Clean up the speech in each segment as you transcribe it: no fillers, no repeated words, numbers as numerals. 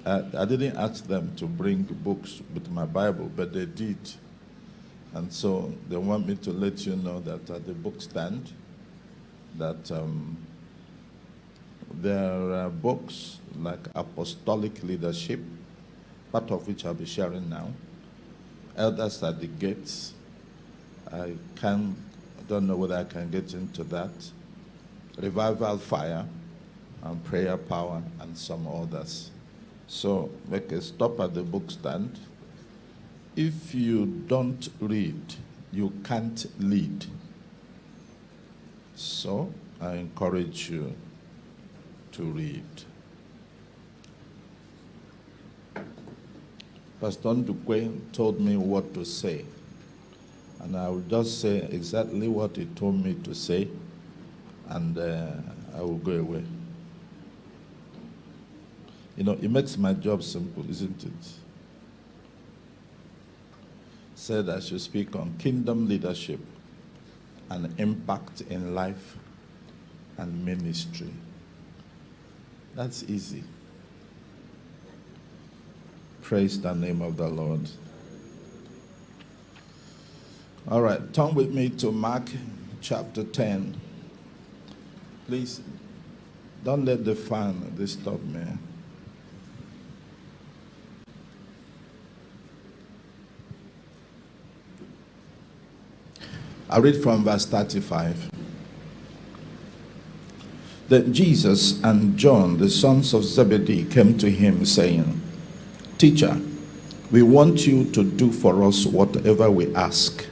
I didn't ask them to bring books with my Bible, but they did. And so they want me to let you know that at the book stand, that there are books like Apostolic Leadership, part of which I'll be sharing now. Elders at the Gates. I don't know whether I can get into that. Revival Fire and Prayer Power and some others. So make a stop at the book stand. If you don't read, you can't lead. So I encourage you to read. Pastor Ndukwe told me what to say, and I will just say exactly what he told me to say, and I will go away. You know, it makes my job simple, isn't it? Said I should speak on kingdom leadership and impact in life and ministry. That's easy. Praise the name of the Lord. All right, turn with me to Mark chapter 10. Please, don't let the fan disturb me. I read from verse 35. Then Jesus and John, the sons of Zebedee, came to him, saying, Teacher, we want you to do for us whatever we ask.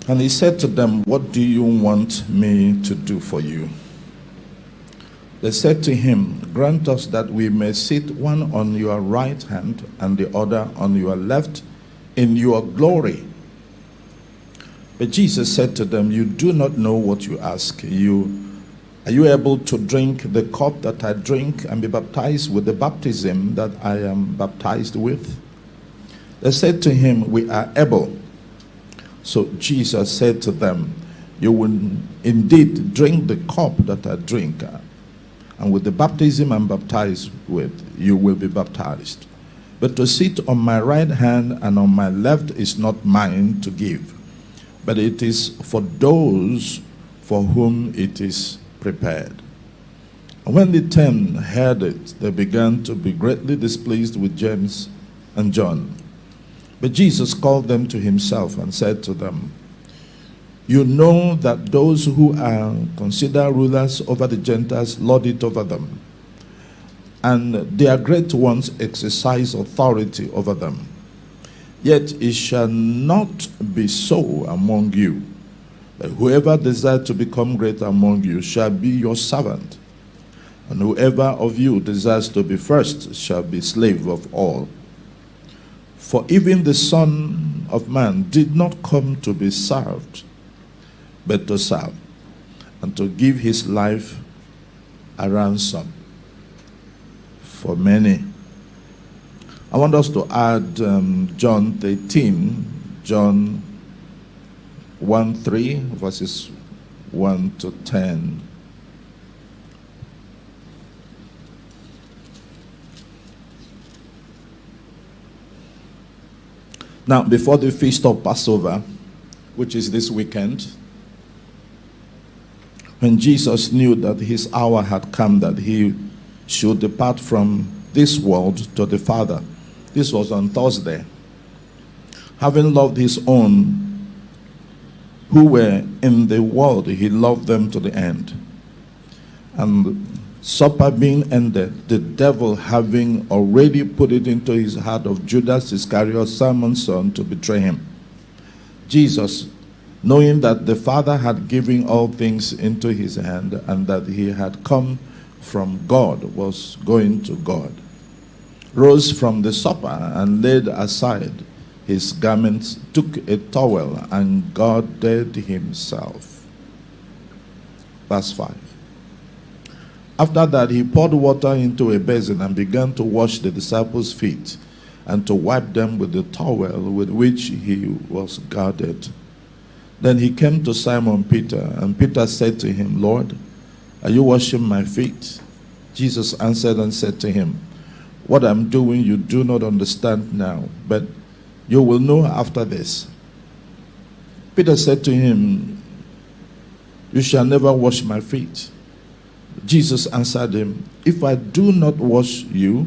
And he said to them, What do you want me to do for you? They said to him, Grant us that we may sit one on your right hand and the other on your left in your glory. But Jesus said to them, You do not know what you ask. Are you able to drink the cup that I drink and be baptized with the baptism that I am baptized with? They said to him, We are able. So Jesus said to them, You will indeed drink the cup that I drink, and with the baptism I'm baptized with, you will be baptized. But to sit on my right hand and on my left is not mine to give, but it is for those for whom it is prepared. And when the 10 heard it, they began to be greatly displeased with James and John. But Jesus called them to himself and said to them, You know that those who are considered rulers over the Gentiles lord it over them, and their great ones exercise authority over them. Yet it shall not be so among you. But whoever desires to become great among you shall be your servant, and whoever of you desires to be first shall be slave of all. For even the Son of Man did not come to be served, but to serve, and to give his life a ransom for many. I want us to add John 13, John 1:3, verses 1 to 10. Now, before the feast of Passover, which is this weekend, when Jesus knew that his hour had come, that he should depart from this world to the Father. This was on Thursday. Having loved his own who were in the world, he loved them to the end. And supper being ended, the devil having already put it into his heart of Judas Iscariot, Simon's son, to betray him, Jesus, knowing that the Father had given all things into his hand and that he had come from God, was going to God, rose from the supper and laid aside his garments, took a towel and girded himself. Verse 5. After that, he poured water into a basin and began to wash the disciples' feet and to wipe them with the towel with which he was girded. Then he came to Simon Peter, and Peter said to him, Lord, are you washing my feet? Jesus answered and said to him, what I'm doing you do not understand now, but you will know after this. Peter said to him, you shall never wash my feet. Jesus answered him, if I do not wash you,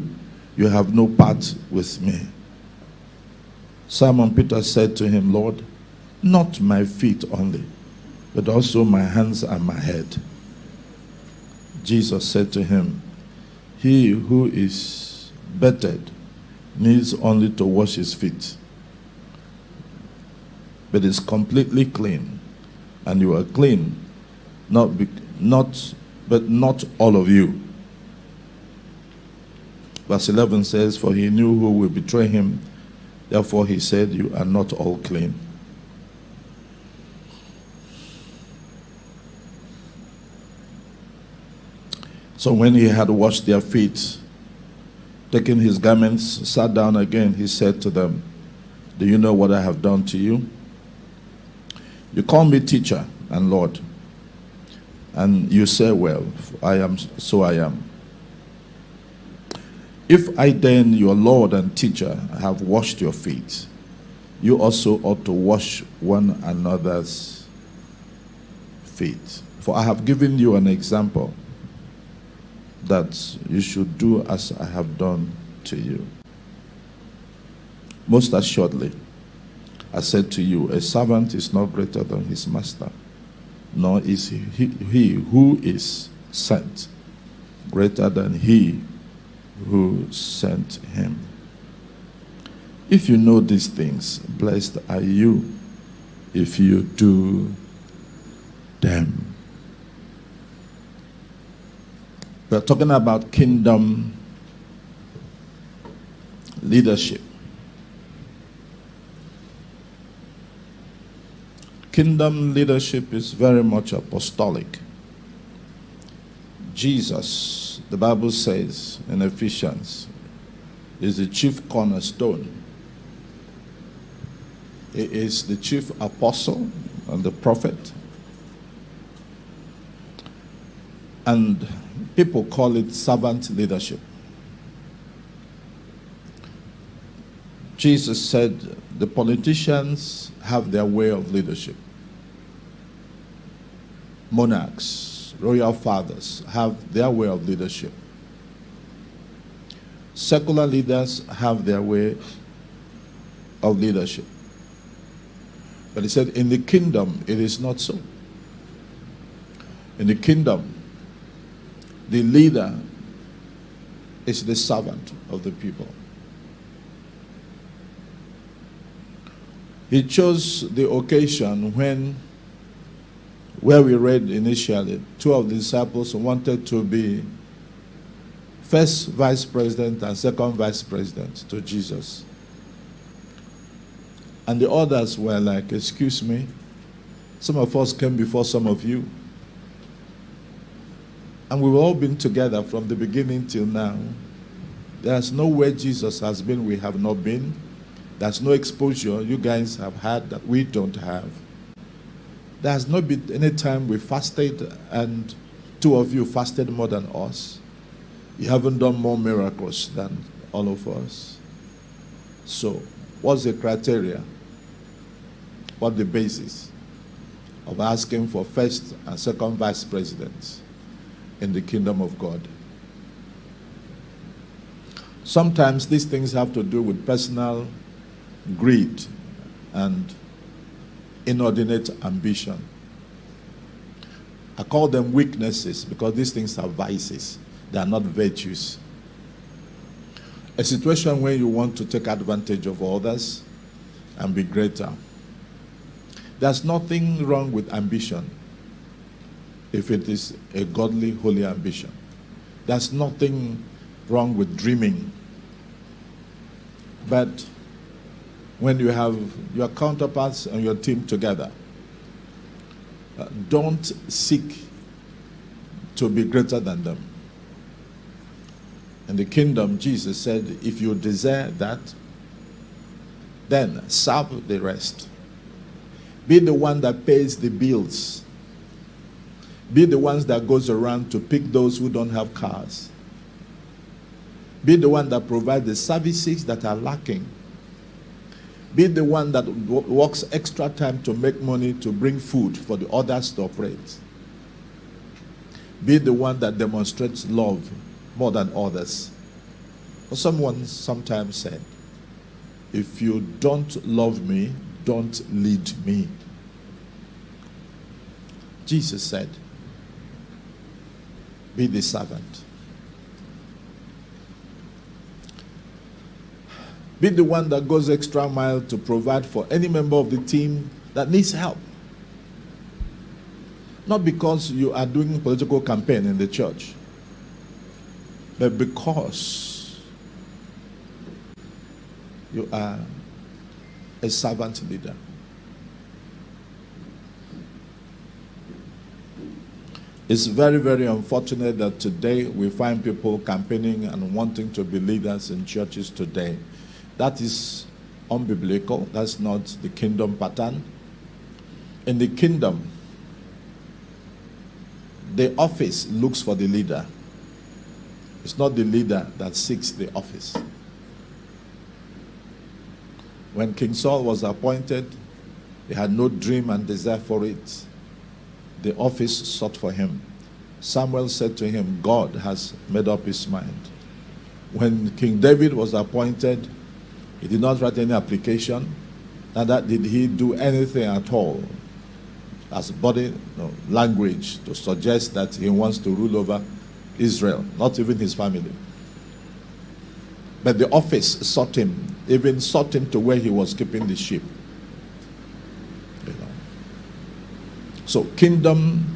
you have no part with me. Simon Peter said to him, Lord, not my feet only, but also my hands and my head. Jesus said to him, he who is bathed needs only to wash his feet, but is completely clean, and you are clean, but not all of you. Verse 11 says, for he knew who will betray him, therefore he said, you are not all clean. So when he had washed their feet, taking his garments, sat down again, he said to them, do you know what I have done to you? You call me teacher and Lord, and you say, well, I am, so I am. If I then, your Lord and teacher, have washed your feet, you also ought to wash one another's feet. For I have given you an example that you should do as I have done to you. Most assuredly, I said to you, a servant is not greater than his master, nor is he who is sent greater than he who sent him. If you know these things, blessed are you if you do them. We're talking about kingdom leadership. Kingdom leadership is very much apostolic. Jesus, the Bible says in Ephesians, is the chief cornerstone. He is the chief apostle and the prophet. And people call it servant leadership. Jesus said the politicians have their way of leadership. Monarchs, royal fathers have their way of leadership. Secular leaders have their way of leadership. But he said in the kingdom it is not so. In the kingdom, the leader is the servant of the people. He chose the occasion where we read initially, two of the disciples wanted to be first vice president and second vice president to Jesus. And the others were like, excuse me, some of us came before some of you. And we've all been together from the beginning till now. There's nowhere Jesus has been, we have not been. There's no exposure you guys have had that we don't have. There has not been any time we fasted and two of you fasted more than us. You haven't done more miracles than all of us. So, what's the criteria? What's the basis of asking for first and second vice presidents in the kingdom of God? Sometimes these things have to do with personal greed and inordinate ambition. I call them weaknesses because these things are vices. They are not virtues. A situation where you want to take advantage of others and be greater. There's nothing wrong with ambition if it is a godly, holy ambition. There's nothing wrong with dreaming. But when you have your counterparts and your team together, don't seek to be greater than them. In the kingdom, Jesus said, if you desire that, then serve the rest. Be the one that pays the bills. Be the ones that goes around to pick those who don't have cars. Be the one that provides the services that are lacking. Be the one that works extra time to make money to bring food for the others to operate. Be the one that demonstrates love more than others. Someone sometimes said, if you don't love me, don't lead me. Jesus said, be the servant. Be the one that goes extra mile to provide for any member of the team that needs help. Not because you are doing a political campaign in the church, but because you are a servant leader. It's very, very unfortunate that today we find people campaigning and wanting to be leaders in churches today. That is unbiblical. That's not the kingdom pattern. In the kingdom, the office looks for the leader. It's not the leader that seeks the office. When King Saul was appointed, he had no dream and desire for it. The office sought for him. Samuel said to him, God has made up his mind. When King David was appointed, he did not write any application, neither did he do anything at all as body language to suggest that he wants to rule over Israel, not even his family. But the office sought him, even sought him to where he was keeping the sheep. So kingdom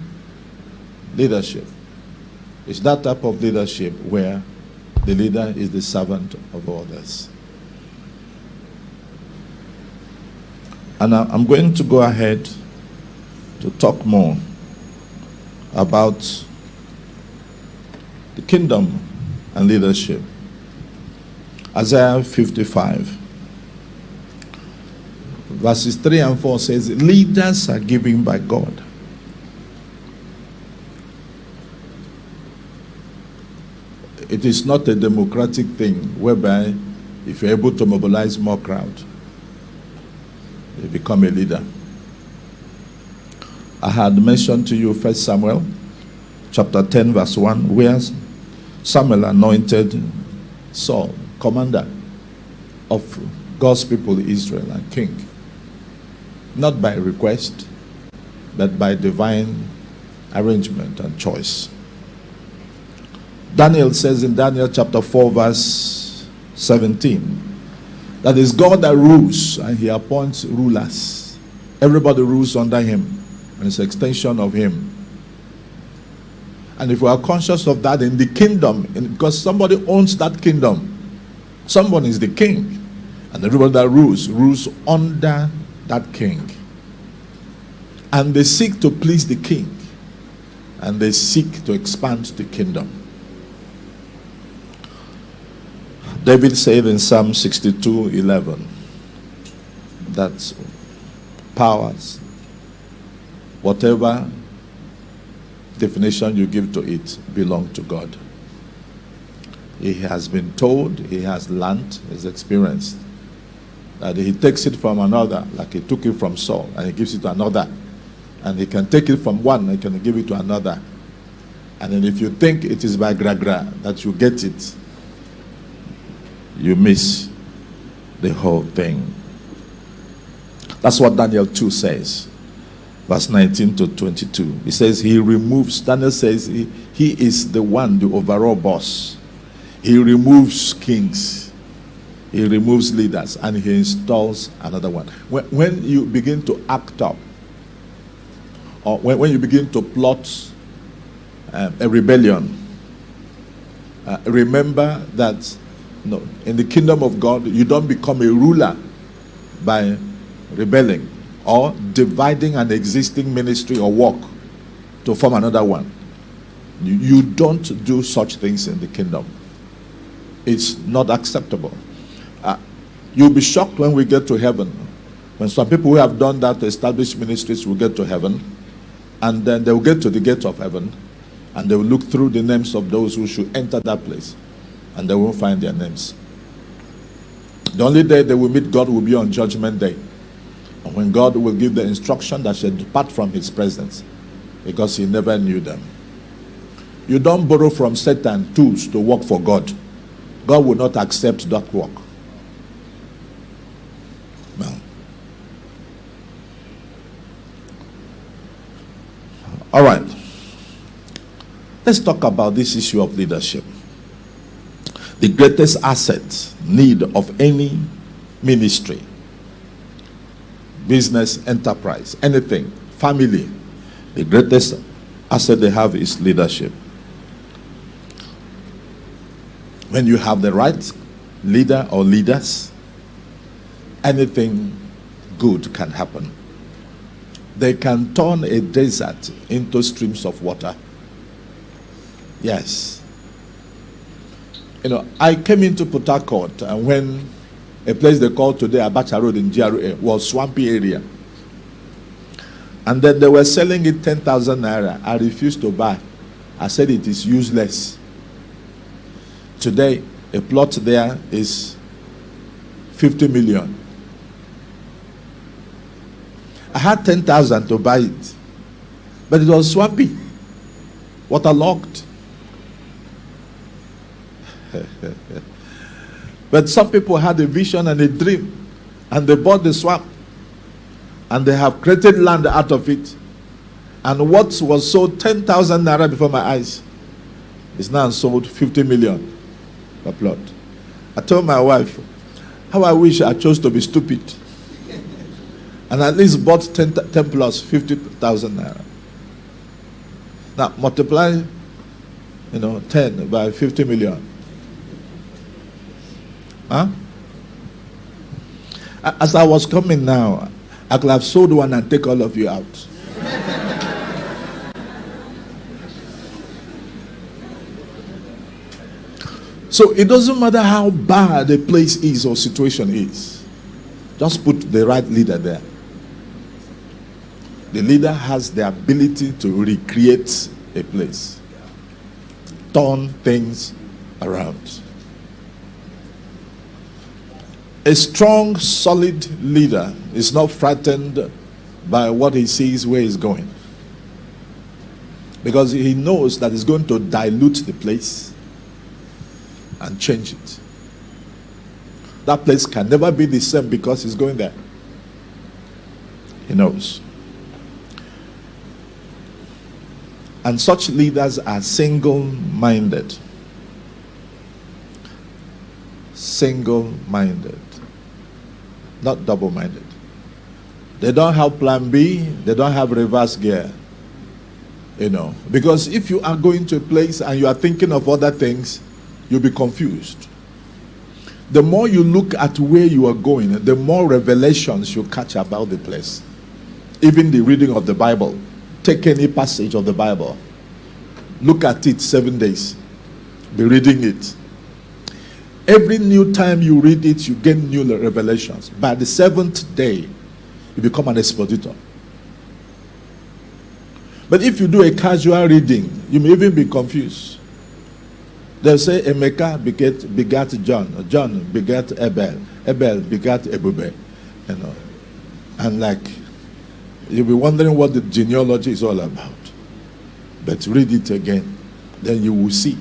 leadership is that type of leadership where the leader is the servant of others. And I'm going to go ahead to talk more about the kingdom and leadership. Isaiah 55, verses 3 and 4 says, leaders are given by God. It is not a democratic thing whereby if you're able to mobilize more crowd, you become a leader. I had mentioned to you 1 Samuel chapter 10 verse 1, where Samuel anointed Saul commander of God's people Israel and king. Not by request, but by divine arrangement and choice. Daniel says in Daniel chapter 4 verse 17, that is God that rules and he appoints rulers. Everybody rules under him and it's an extension of him. And if we are conscious of that in the kingdom, because somebody owns that kingdom, someone is the king, and everybody that rules under that king. And they seek to please the king, and they seek to expand the kingdom. David said in Psalm 62:11 that powers, whatever definition you give to it, belong to God. He has been told, he has learned, he's experienced that he takes it from another, like he took it from Saul, and he gives it to another. And he can take it from one, and he can give it to another. And then if you think it is by gra-gra that you get it, you miss the whole thing. That's what Daniel 2 says. Verse 19 to 22. He says he removes, Daniel says he is the one, the overall boss. He removes kings. He removes leaders and he installs another one. When you begin to act up, or when you begin to plot a rebellion, remember that in the kingdom of God, you don't become a ruler by rebelling or dividing an existing ministry or work to form another one. You don't do such things in the kingdom. It's not acceptable. You'll be shocked when we get to heaven When some people who have done that to establish ministries will get to heaven, and then they will get to the gate of heaven, and they will look through the names of those who should enter that place, and they won't find their names. The only day they will meet God will be on Judgment Day, and when God will give the instruction that should depart from his presence, because he never knew them. You don't borrow from Satan tools to work for God. God will not accept that work. Well, all right. Let's talk about this issue of leadership. The greatest asset, need of any ministry, business, enterprise, anything, family, the greatest asset they have is leadership. When you have the right leader or leaders, anything good can happen. They can turn a desert into streams of water. Yes. You know, I came into Port Harcourt, and when a place they call today Abacha Road in GRA was swampy area, and then they were selling it 10,000 naira. I refused to buy. I said it is useless. Today, a plot there is 50 million. I had 10,000 to buy it, but it was swampy, waterlogged. But some people had a vision and a dream, and they bought the swamp, and they have created land out of it. And what was sold 10,000 naira before my eyes is now sold 50 million per plot. I told my wife, how I wish I chose to be stupid and at least bought 10 plus 50,000 naira. Now multiply, 10 by 50 million. Huh? As I was coming now, I could have sold one and take all of you out. So it doesn't matter how bad a place is or situation is. Just put the right leader there. The leader has the ability to recreate a place, turn things around. A strong, solid leader is not frightened by what he sees where he's going, because he knows that he's going to dilute the place and change it. That place can never be the same because he's going there. He knows. And such leaders are single-minded. Single-minded. Not double-minded. They don't have plan B. They don't have reverse gear. Because if you are going to a place and you are thinking of other things, you'll be confused. The more you look at where you are going, the more revelations you catch about the place. Even the reading of the Bible. Take any passage of the Bible. Look at it 7 days. Be reading it. Every new time you read it, you gain new revelations. By the 7th day, you become an expositor. But if you do a casual reading, you may even be confused. They'll say Emeka begat John. John begat Abel. Abel begat Ebube. And you'll be wondering what the genealogy is all about. But read it again. Then you will see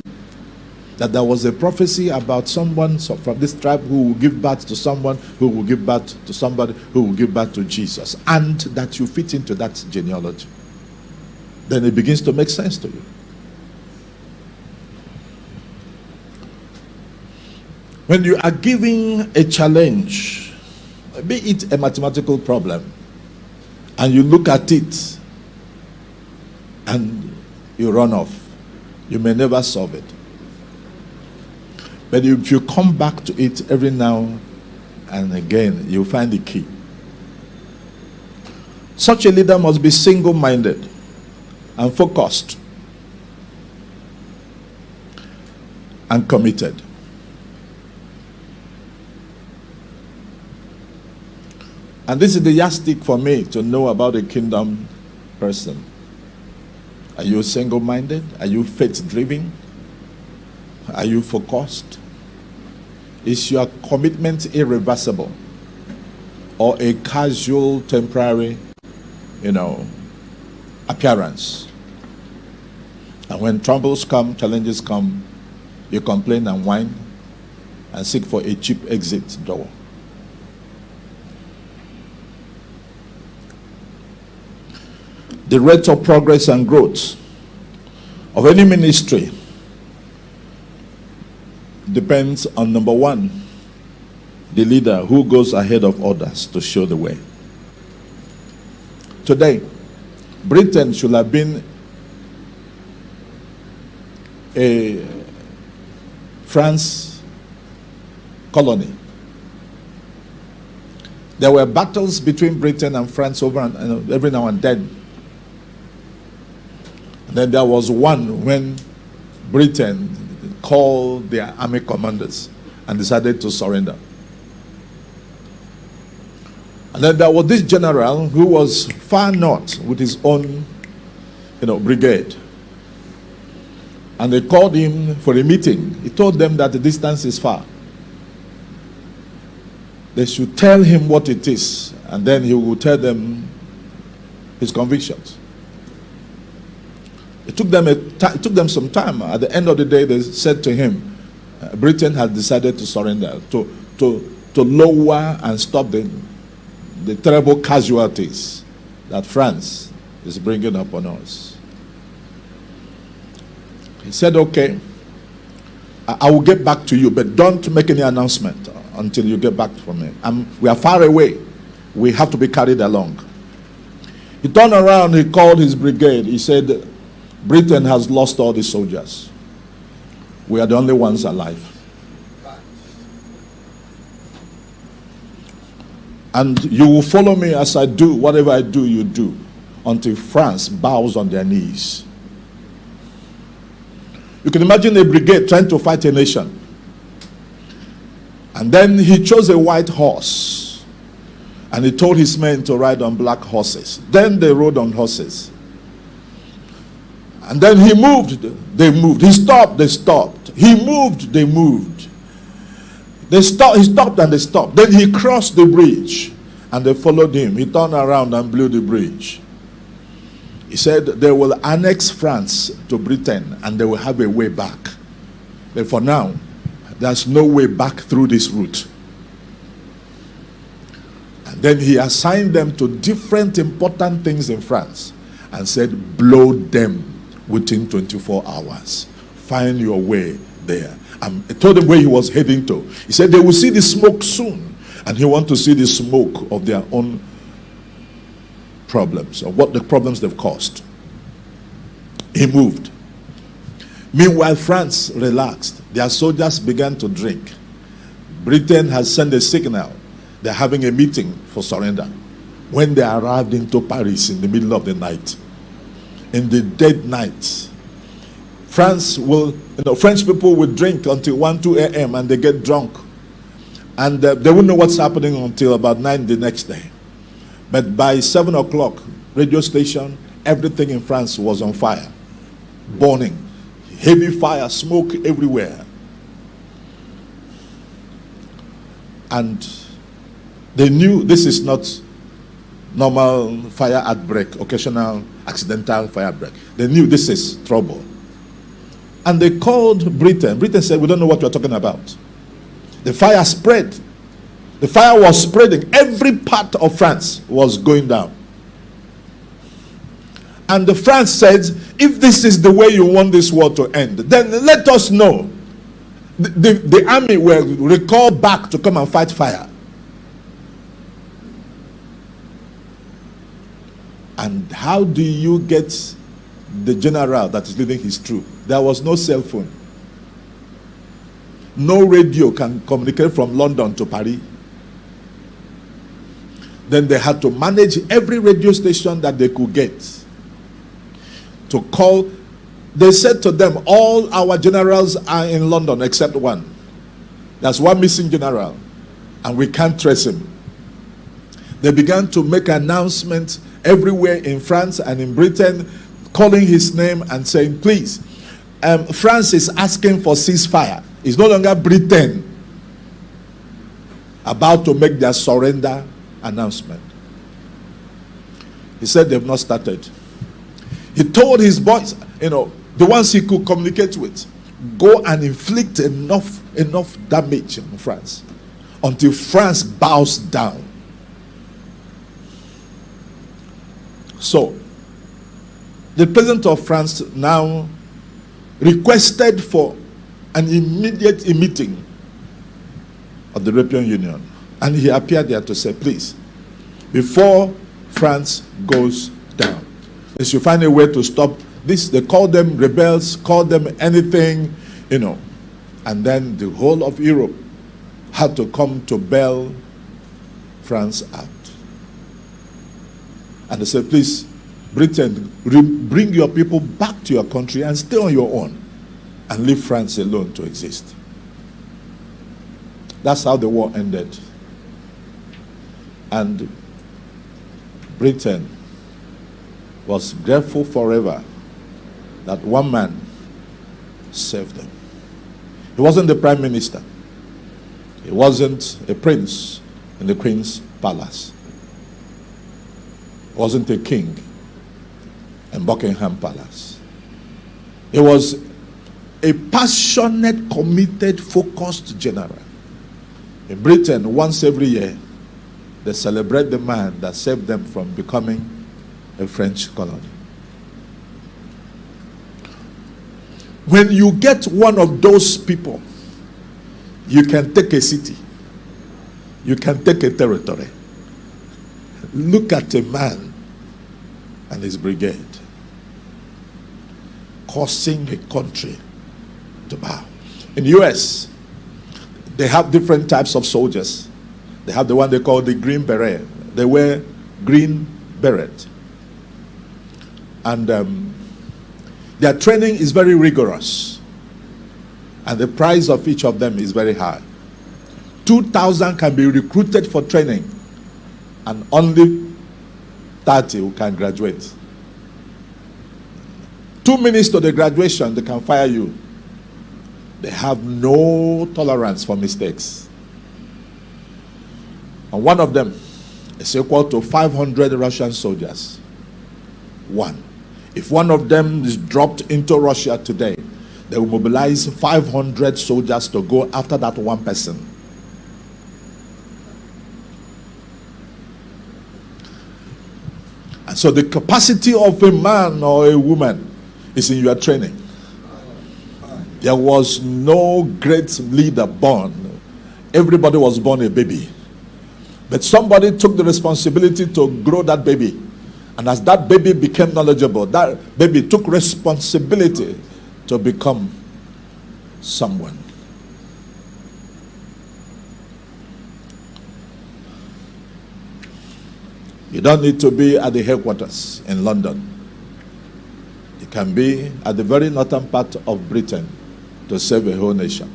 that there was a prophecy about someone from this tribe who will give birth to someone who will give birth to somebody who will give birth to Jesus. And that you fit into that genealogy. Then it begins to make sense to you. When you are giving a challenge, be it a mathematical problem, and you look at it and you run off, you may never solve it. But if you come back to it every now and again, you'll find the key. Such a leader must be single-minded and focused and committed. And this is the yardstick for me to know about a kingdom person. Are you single-minded? Are you faith-driven? Are you focused? Is your commitment irreversible? Or a casual, temporary, appearance? And when troubles come, challenges come, you complain and whine and seek for a cheap exit door. The rate of progress and growth of any ministry depends on, number one, the leader who goes ahead of others to show the way. Today, Britain should have been a France colony. There were battles between Britain and France over and every now and then. Then there was one when Britain called their army commanders and decided to surrender. And then there was this general who was far north with his own, brigade. And they called him for a meeting. He told them that the distance is far. They should tell him what it is, and then he will tell them his convictions. It took them some time. At the end of the day, they said to him, Britain had decided to surrender, to lower and stop the terrible casualties that France is bringing upon us. He said, okay, I will get back to you, but don't make any announcement until you get back from me. We are far away. We have to be carried along. He turned around, he called his brigade. He said, Britain has lost all the soldiers. We are the only ones alive. And you will follow me as I do. Whatever I do, you do. Until France bows on their knees. You can imagine a brigade trying to fight a nation. And then he chose a white horse. And he told his men to ride on black horses. Then they rode on horses. And then he moved, they moved. He stopped, they stopped. He moved, they moved. He stopped and they stopped. Then he crossed the bridge and they followed him. He turned around and blew the bridge. He said they will annex France to Britain and they will have a way back. But for now, there's no way back through this route. And then he assigned them to different important things in France and said, blow them within 24 hours. Find your way there. I told him where he was heading to. He said they will see the smoke soon. And he wants to see the smoke of their own problems, or what the problems they've caused. He moved. Meanwhile, France relaxed. Their soldiers began to drink. Britain has sent a signal. They're having a meeting for surrender. When they arrived into Paris in the middle of the night, in the dead night, French people will drink until 1, 2 a.m. and they get drunk. And they won't know what's happening until about 9 the next day. But by 7 o'clock, radio station, everything in France was on fire, burning. Heavy fire, smoke everywhere. And they knew this is not normal fire outbreak, occasional accidental fire break. They knew this is trouble. And they called Britain. Britain said, we don't know what you're talking about. The fire spread. The fire was spreading. Every part of France was going down. And the France said, if this is the way you want this war to end, then let us know. The army will recall back to come and fight fire. And how do you get the general that is leading his troop? There was no cell phone. No radio can communicate from London to Paris. Then they had to manage every radio station that they could get to call. They said to them, all our generals are in London except one. There's one missing general and we can't trace him. They began to make announcements everywhere in France and in Britain, calling his name and saying, please, France is asking for ceasefire. It's no longer Britain about to make their surrender announcement. He said they've not started. He told his boys, the ones he could communicate with, go and inflict enough damage on France until France bows down. So, the president of France now requested for an immediate meeting of the European Union. And he appeared there to say, please, before France goes down, they should find a way to stop this. They call them rebels, call them anything, and then the whole of Europe had to come to bail France out. And they said, please, Britain, bring your people back to your country and stay on your own and leave France alone to exist. That's how the war ended. And Britain was grateful forever that one man saved them. He wasn't the prime minister. He wasn't a prince in the queen's palace. He wasn't a king in Buckingham Palace. He was a passionate, committed, focused general. In Britain, once every year, they celebrate the man that saved them from becoming a French colony. When you get one of those people, you can take a city. You can take a territory. Look at a man and his brigade causing a country to bow. In the US, they have different types of soldiers. They have the one they call the Green Beret. They wear green beret. And their training is very rigorous. And the price of each of them is very high. 2,000 can be recruited for training, and only 30 who can graduate. 2 minutes to the graduation, they can fire you. They have no tolerance for mistakes. And one of them is equal to 500 Russian soldiers. One. If one of them is dropped into Russia today, they will mobilize 500 soldiers to go after that one person. And so the capacity of a man or a woman is in your training. There was no great leader born. Everybody was born a baby. But somebody took the responsibility to grow that baby. And as that baby became knowledgeable, that baby took responsibility to become someone. You don't need to be at the headquarters in London. You can be at the very northern part of Britain to save a whole nation.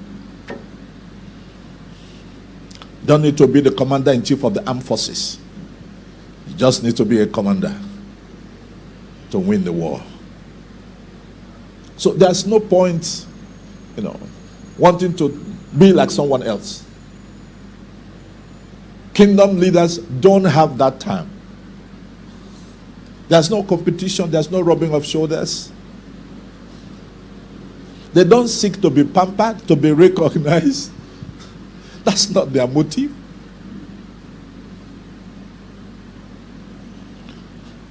You don't need to be the commander-in-chief of the armed forces. You just need to be a commander to win the war. So there's no point, wanting to be like someone else. Kingdom leaders don't have that time. There's no competition. There's no rubbing of shoulders. They don't seek to be pampered, to be recognized. That's not their motive.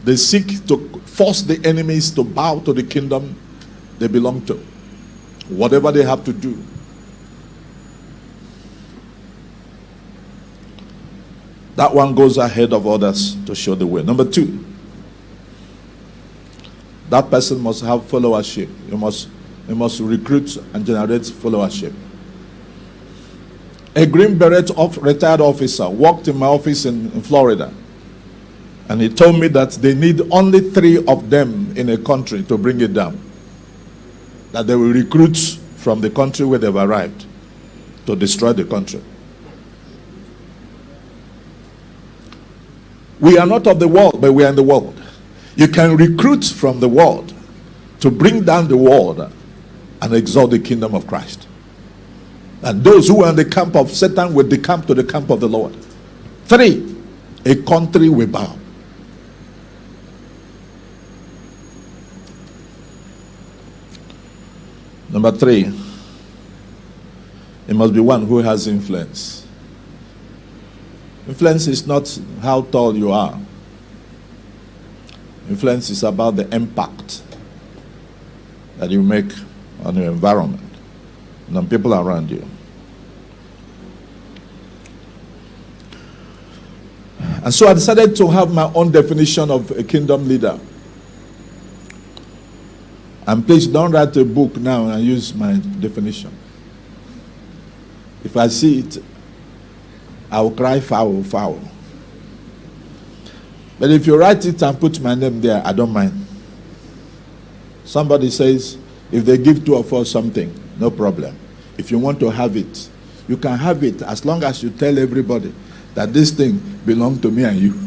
They seek to force the enemies to bow to the kingdom they belong to. Whatever they have to do. That one goes ahead of others to show the way. Number 2, that person must have followership. You must recruit and generate followership. A Green Beret retired officer worked in my office in Florida. And he told me that they need only 3 of them in a country to bring it down. That they will recruit from the country where they've arrived to destroy the country. We are not of the world, but we are in the world. You can recruit from the world to bring down the world and exalt the kingdom of Christ. And those who are in the camp of Satan will decamp to the camp of the Lord. 3, a country will bow. Number 3, it must be one who has influence. Influence is not how tall you are. Influence is about the impact that you make on your environment and on people around you. And so I decided to have my own definition of a kingdom leader. And please don't write a book now and use my definition. If I see it, I will cry foul, foul. But if you write it and put my name there, I don't mind. Somebody says, if they give 2 of us something, no problem. If you want to have it, you can have it as long as you tell everybody that this thing belongs to me and you.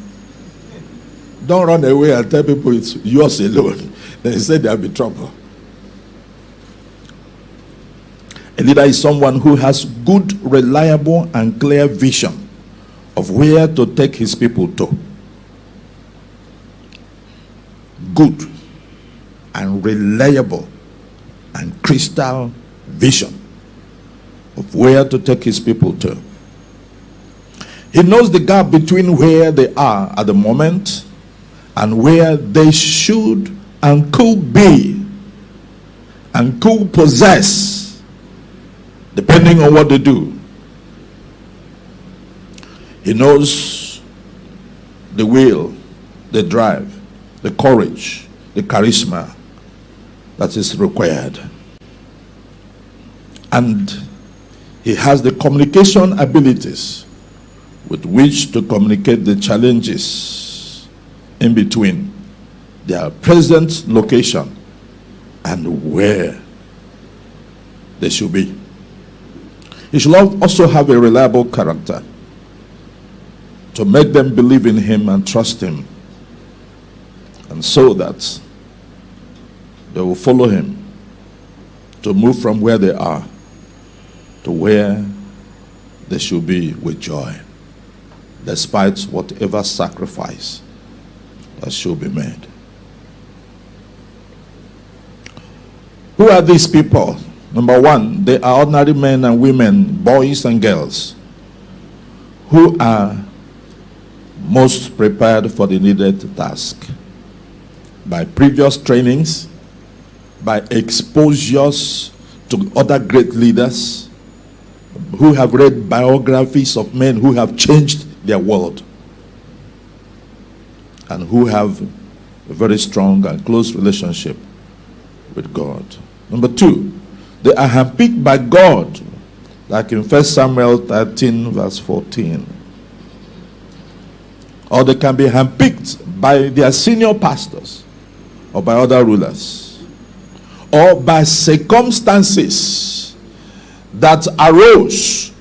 Don't run away and tell people it's yours alone. Then he said there'll be trouble. A leader is someone who has good, reliable, and clear vision of where to take his people to. Good and reliable and crystal vision of where to take his people to. He knows the gap between where they are at the moment and where they should and could be and could possess, depending on what they do. He knows the will, the drive, the courage, the charisma that is required. And he has the communication abilities with which to communicate the challenges in between their present location and where they should be. He should also have a reliable character to make them believe in him and trust him, and so that they will follow him to move from where they are to where they should be with joy, despite whatever sacrifice that should be made. Who are these people? Number 1, they are ordinary men and women, boys and girls, who are most prepared for the needed task by previous trainings, by exposures to other great leaders who have read biographies of men who have changed their world and who have a very strong and close relationship with God. Number 2, they are handpicked by God, like in 1 Samuel 13 verse 14. Or they can be handpicked by their senior pastors or by other rulers, or by circumstances that arose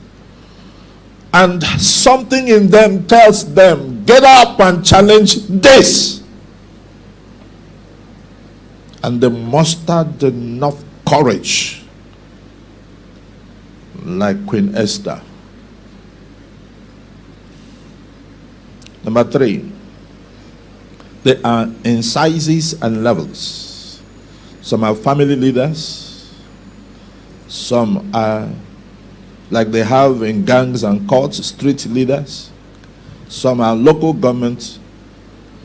and something in them tells them, get up and challenge this. And they mustered enough courage, like Queen Esther. Number 3, they are in sizes and levels. Some are family leaders. Some are, like they have in gangs and courts, street leaders. Some are local government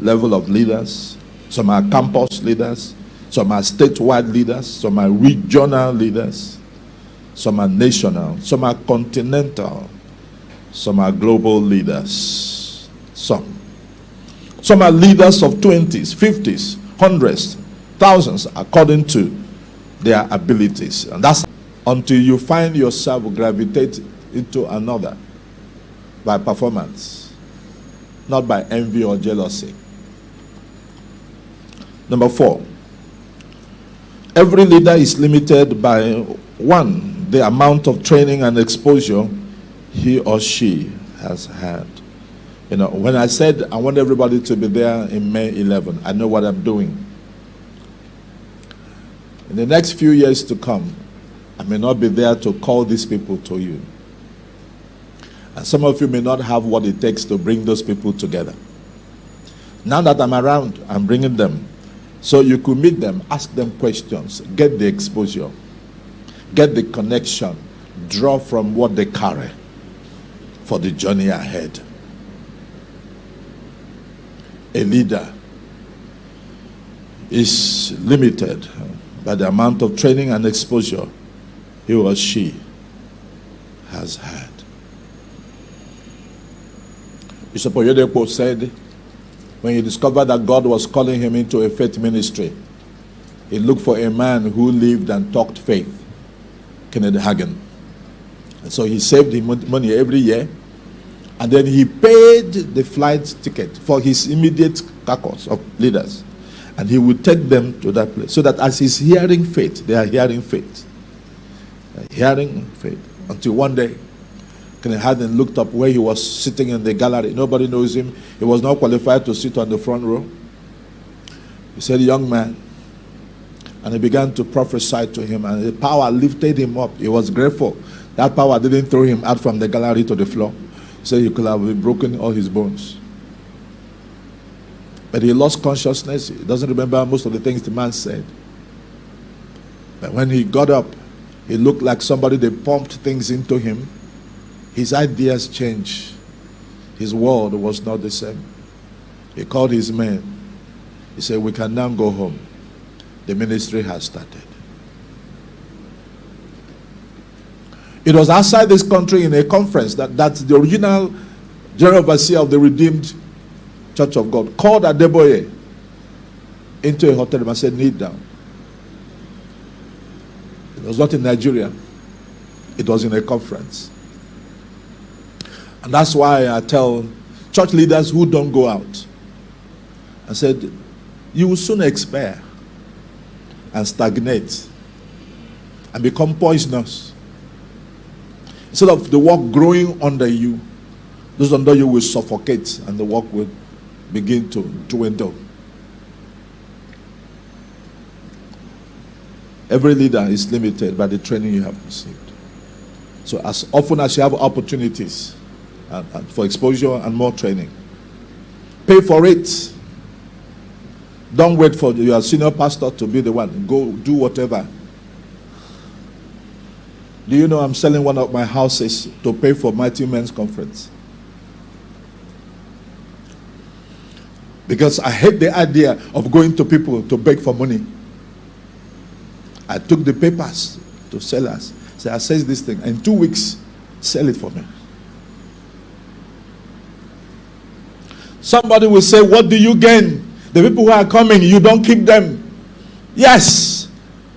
level of leaders. Some are campus leaders. Some are statewide leaders. Some are regional leaders. Some are national. Some are continental. Some are global leaders. Some are leaders of 20s, 50s, hundreds, thousands, according to their abilities. And that's until you find yourself gravitate into another by performance, not by envy or jealousy. Number 4, every leader is limited by 1, the amount of training and exposure he or she has had. You know, when I said I want everybody to be there in May 11, I know what I'm doing. In the next few years to come, I may not be there to call these people to you. And some of you may not have what it takes to bring those people together. Now that I'm around, I'm bringing them. So you could meet them, ask them questions, get the exposure, get the connection, draw from what they carry for the journey ahead. A leader is limited by the amount of training and exposure he or she has had. Bishop Oyedepo said, when he discovered that God was calling him into a faith ministry, he looked for a man who lived and talked faith, Kenneth Hagin. And so he saved him money every year, and then he paid the flight ticket for his immediate caucus of leaders. And he would take them to that place, so that as he's hearing faith, they are hearing faith. Hearing faith. Until one day, Kenneth Hagin looked up where he was sitting in the gallery. Nobody knows him. He was not qualified to sit on the front row. He said, "Young man." And he began to prophesy to him, and the power lifted him up. He was grateful. That power didn't throw him out from the gallery to the floor. He said he could have broken all his bones. But he lost consciousness. He doesn't remember most of the things the man said. But when he got up, he looked like somebody, they pumped things into him. His ideas changed. His world was not the same. He called his men. He said, "We can now go home. The ministry has started." It was outside this country in a conference that the original general overseer of the Redeemed Church of God called Adeboye into a hotel room and said, "Kneel down." It was not in Nigeria. It was in a conference. And that's why I tell church leaders who don't go out, I said, you will soon expire and stagnate and become poisonous. Instead of the work growing under you, those under you will suffocate and the work will begin to dwindle. Every leader is limited by the training you have received. So as often as you have opportunities and for exposure and more training, pay for it. Don't wait for your senior pastor to be the one. Go do whatever. Do you know I'm selling one of my houses to pay for Mighty Men's Conference? Because I hate the idea of going to people to beg for money. I took the papers to sellers. Say, I says this thing. In 2 weeks, sell it for me. Somebody will say, what do you gain? The people who are coming, you don't keep them. Yes.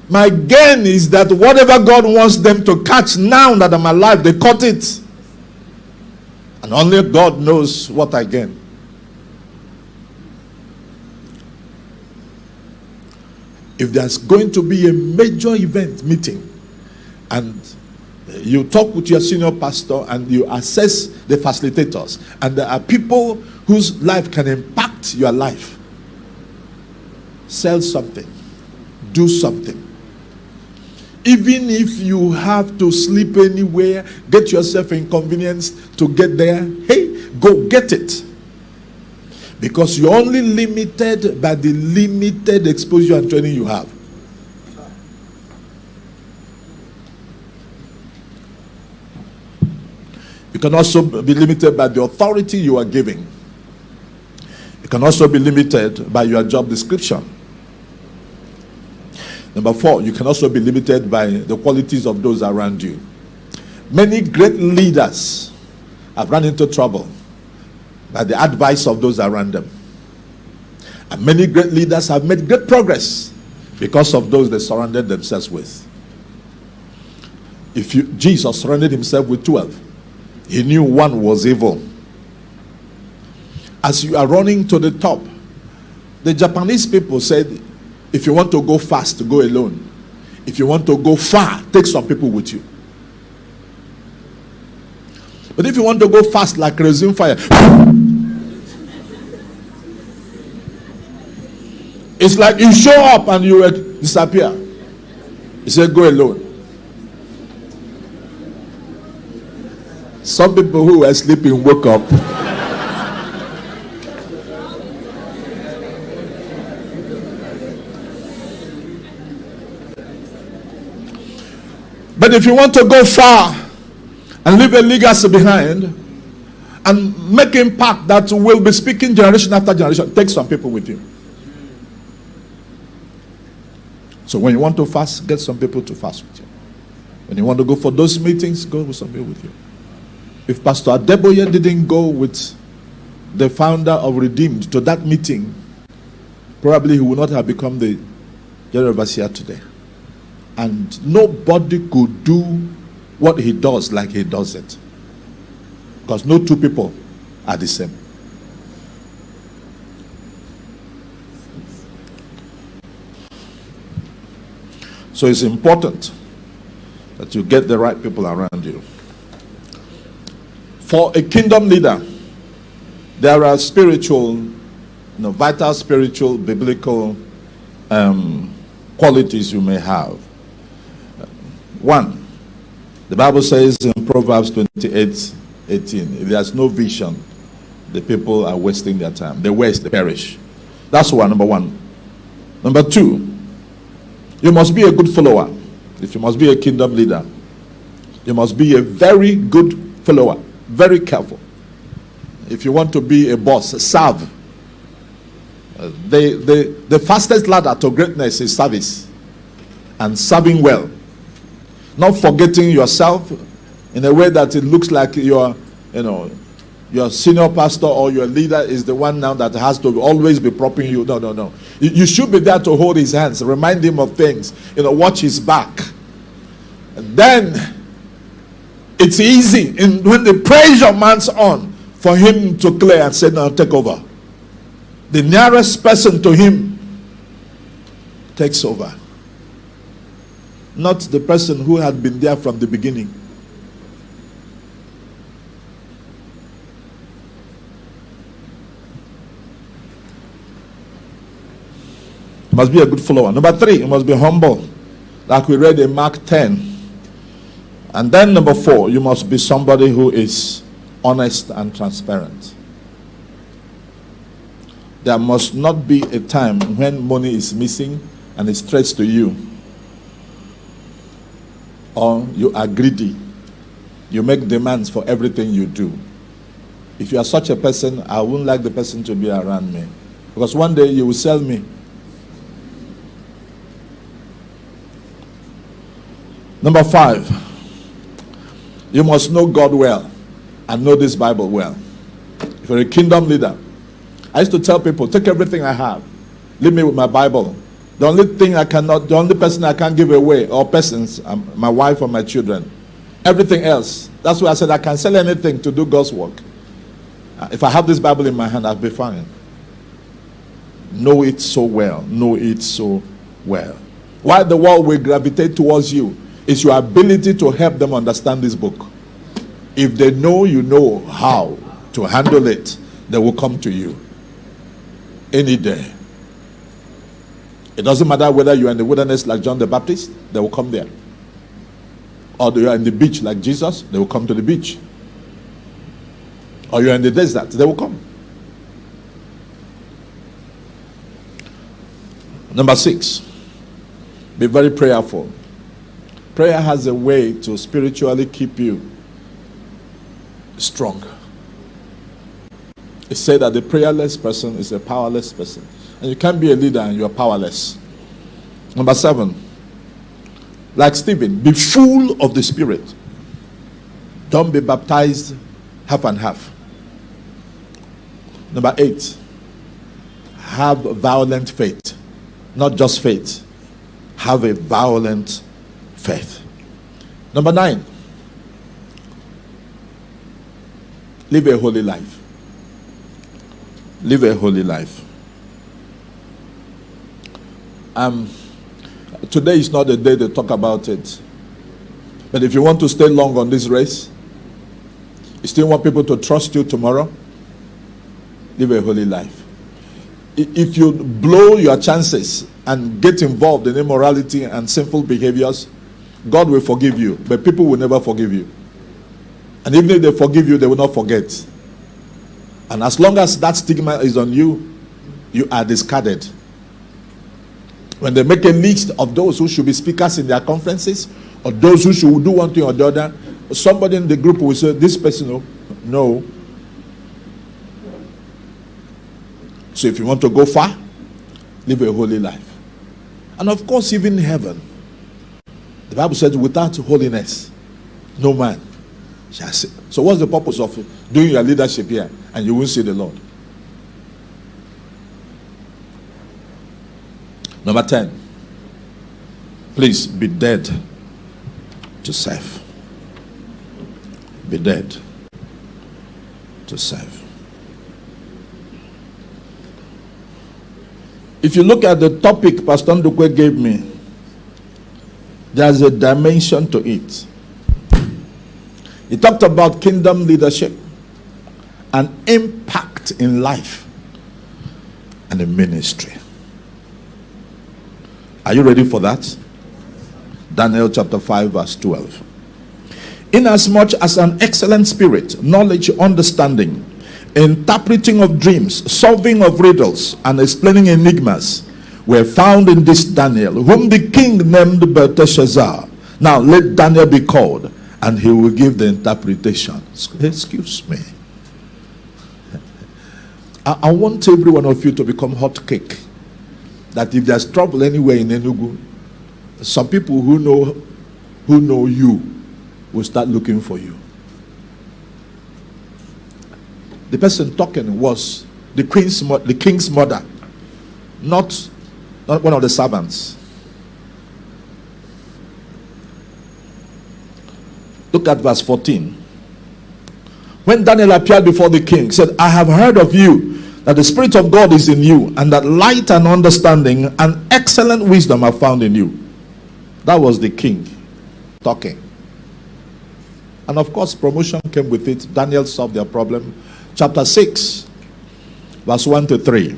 My gain is that whatever God wants them to catch now that I'm alive, they caught it. And only God knows what I gain. If there's going to be a major event meeting and you talk with your senior pastor and you assess the facilitators, and there are people whose life can impact your life, sell something, do something. Even if you have to sleep anywhere, get yourself inconvenienced to get there, hey, go get it. Because you're only limited by the limited exposure and training you have. You can also be limited by the authority you are giving. You can also be limited by your job description. Number 4, you can also be limited by the qualities of those around you. Many great leaders have run into trouble by the advice of those around them. And many great leaders have made great progress because of those they surrounded themselves with. Jesus surrounded himself with 12. He knew one was evil. As you are running to the top, the Japanese people said, if you want to go fast, go alone. If you want to go far, take some people with you. But if you want to go fast like resume fire, It's like you show up and you disappear. You say, go alone. Some people who were sleeping woke up. But if you want to go far and leave a legacy behind and make impact that will be speaking generation after generation, take some people with you. So when you want to fast, get some people to fast with you. When you want to go for those meetings, go with some people with you. If Pastor Adeboye didn't go with the founder of Redeemed to that meeting, probably he would not have become the general overseer today. And nobody could do what he does like he does it. Because no two people are the same. So it's important that you get the right people around you. For a kingdom leader, there are spiritual, vital spiritual, biblical qualities you may have. One, the Bible says in Proverbs 28:18, if there's no vision, the people are wasting their time. They waste, they perish. That's number one. Number two, you must be a good follower. If you must be a kingdom leader, you must be a very good follower. Very careful. If you want to be a boss, serve. The fastest ladder to greatness is service. And serving well. Not forgetting yourself in a way that it looks like your senior pastor or your leader is the one now that has to always be propping you. No. You should be there to hold his hands, remind him of things, watch his back. And then it's easy when the pressure mounts on for him to clear and say, no, take over. The nearest person to him takes over. Not the person who had been there from the beginning. You must be a good follower. Number three, you must be humble. Like we read in Mark 10. And then number four, you must be somebody who is honest and transparent. There must not be a time when money is missing and it's straight to you. Or you are greedy. You make demands for everything you do. If you are such a person, I wouldn't like the person to be around me. Because one day you will sell me. Number five, you must know God well and know this Bible well. If you're a kingdom leader, I used to tell people, take everything I have, leave me with my Bible. The only person I can't give away, or persons, my wife or my children. Everything else. That's why I said I can sell anything to do God's work. If I have this Bible in my hand, I'll be fine. Know it so well. Know it so well. Why the world will gravitate towards you is your ability to help them understand this book. If they know you know how to handle it, they will come to you any day. It doesn't matter whether you're in the wilderness like John the Baptist, they will come there. Or you're in the beach like Jesus, they will come to the beach. Or you're in the desert, they will come. Number 6, be very prayerful. Prayer has a way to spiritually keep you strong. It said that the prayerless person is a powerless person. And you can't be a leader and you're powerless. Number 7, like Stephen, be full of the Spirit. Don't be baptized half and half. Number 8, have violent faith. Not just faith. Have a violent faith. Number 9, live a holy life. Live a holy life. Today is not the day to talk about it. But if you want to stay long on this race, you still want people to trust you tomorrow, live a holy life. If you blow your chances and get involved in immorality and sinful behaviors, God will forgive you, but people will never forgive you. And even if they forgive you, they will not forget. And as long as that stigma is on you, you are discarded. When they make a list of those who should be speakers in their conferences, or those who should do one thing or the other, somebody in the group will say, this person, no. So if you want to go far, live a holy life. And of course, even in heaven, the Bible says, without holiness, no man shall see. So what's the purpose of doing your leadership here and you won't see the Lord? Number 10, please be dead to serve. Be dead to serve. If you look at the topic Pastor Ndukwe gave me, there's a dimension to it. He talked about kingdom leadership and impact in life and in ministry. Are you ready for that? Daniel chapter 5 verse 12. Inasmuch as an excellent spirit, knowledge, understanding, interpreting of dreams, solving of riddles, and explaining enigmas were found in this Daniel, whom the king named Belteshazzar. Now let Daniel be called, and he will give the interpretation. Excuse me. I want every one of you to become hot cake. That if there's trouble anywhere in Enugu, some people who know you will start looking for you. The person talking was the king's mother, not one of the servants. Look at verse 14. When Daniel appeared before the king, he said, I have heard of you, that the Spirit of God is in you, and that light and understanding and excellent wisdom are found in you. That was the king talking. And of course, promotion came with it. Daniel solved their problem. Chapter 6, verse 1 to 3.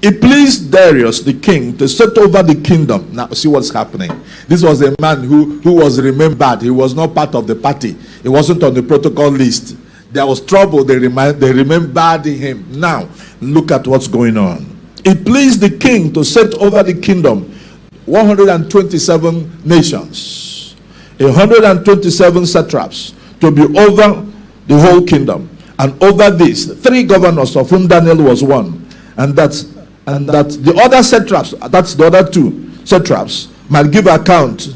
It pleased Darius the king to set over the kingdom. Now see what's happening. This was a man who was remembered. He was not part of the party. He wasn't on the protocol list. There was trouble. They remembered him. Now look at what's going on. It pleased the king to set over the kingdom 127 nations, 127 satraps to be over the whole kingdom. And over this, 3 governors, of whom Daniel was one, and that the other satraps, that's the other 2 satraps, might give account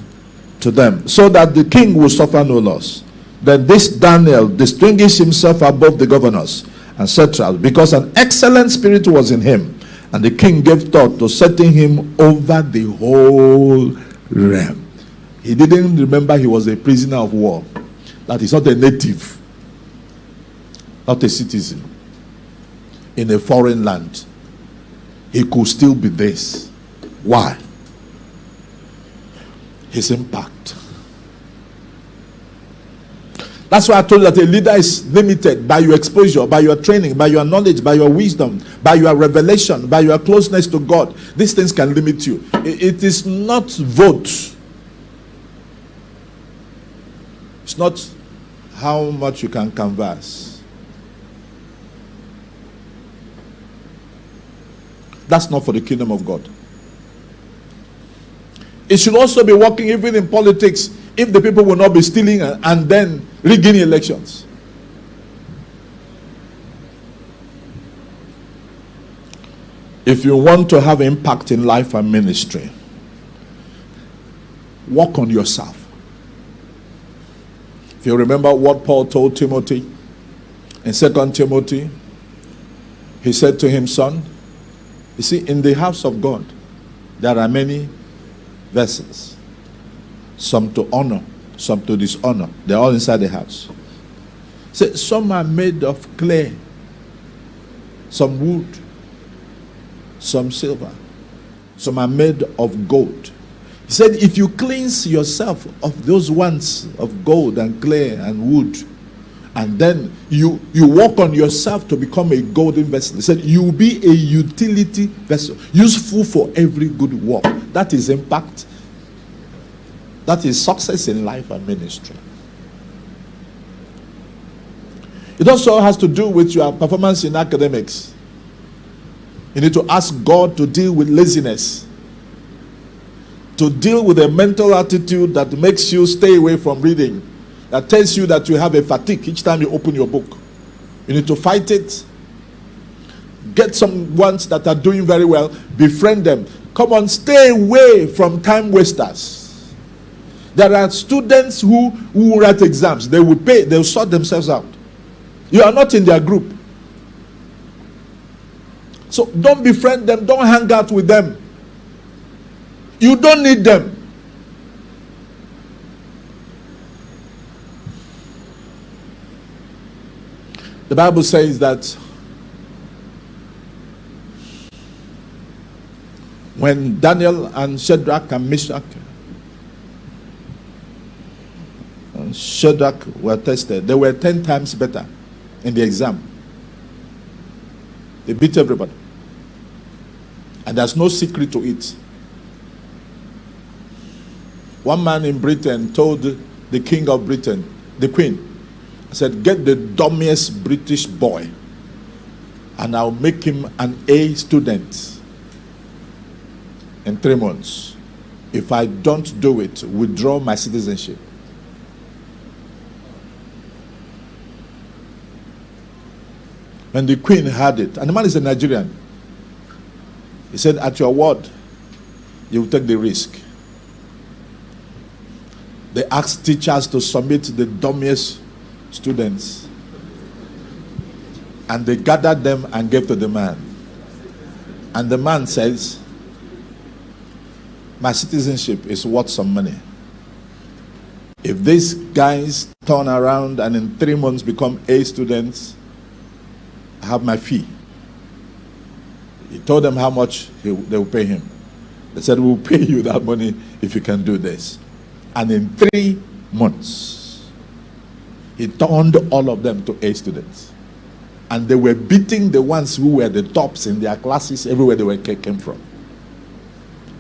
to them, so that the king will suffer no loss. Then this Daniel distinguished himself above the governors and satraps, because an excellent spirit was in him, and the king gave thought to setting him over the whole realm. He didn't remember he was a prisoner of war, that he's not a native, not a citizen in a foreign land. He could still be this. Why? His impact. That's why I told you that a leader is limited by your exposure, by your training, by your knowledge, by your wisdom, by your revelation, by your closeness to God. These things can limit you. It is not vote. It's not how much you can canvass. That's not for the kingdom of God. It should also be working even in politics, if the people will not be stealing and then rigging elections. If you want to have impact in life and ministry, work on yourself. If you remember what Paul told Timothy in 2 Timothy, he said to him, son, you see, in the house of God, there are many vessels. Some to honor, some to dishonor. They're all inside the house. So some are made of clay, some wood, some silver. Some are made of gold. He said, if you cleanse yourself of those ones of gold and clay and wood, And then you work on yourself to become a golden vessel. He said, you will be a utility vessel, useful for every good work. That is impact. That is success in life and ministry. It also has to do with your performance in academics. You need to ask God to deal with laziness, to deal with a mental attitude that makes you stay away from reading, that tells you that you have a fatigue each time you open your book. You need to fight it. Get some ones that are doing very well, befriend them. Come on, stay away from time wasters. There are students who write exams. They will pay, they'll sort themselves out. You are not in their group. So don't befriend them, don't hang out with them. You don't need them. The Bible says that when Daniel and Shadrach and Meshach and Shadrach were tested, they were 10 times better in the exam. They beat everybody. And there's no secret to it. One man in Britain told the king of Britain, the queen, said, get the dummiest British boy and I'll make him an A student in 3 months. If I don't do it, withdraw my citizenship. When the queen heard it, and the man is a Nigerian, he said, at your word, you will take the risk. They asked teachers to submit the dummiest students, and they gathered them and gave to the man. And the man says, my citizenship is worth some money. If these guys turn around and in 3 months become A students, I have my fee. He told them how much they will pay him. They said, we'll pay you that money if you can do this. And in 3 months, he turned all of them to A students. And they were beating the ones who were the tops in their classes everywhere they came from.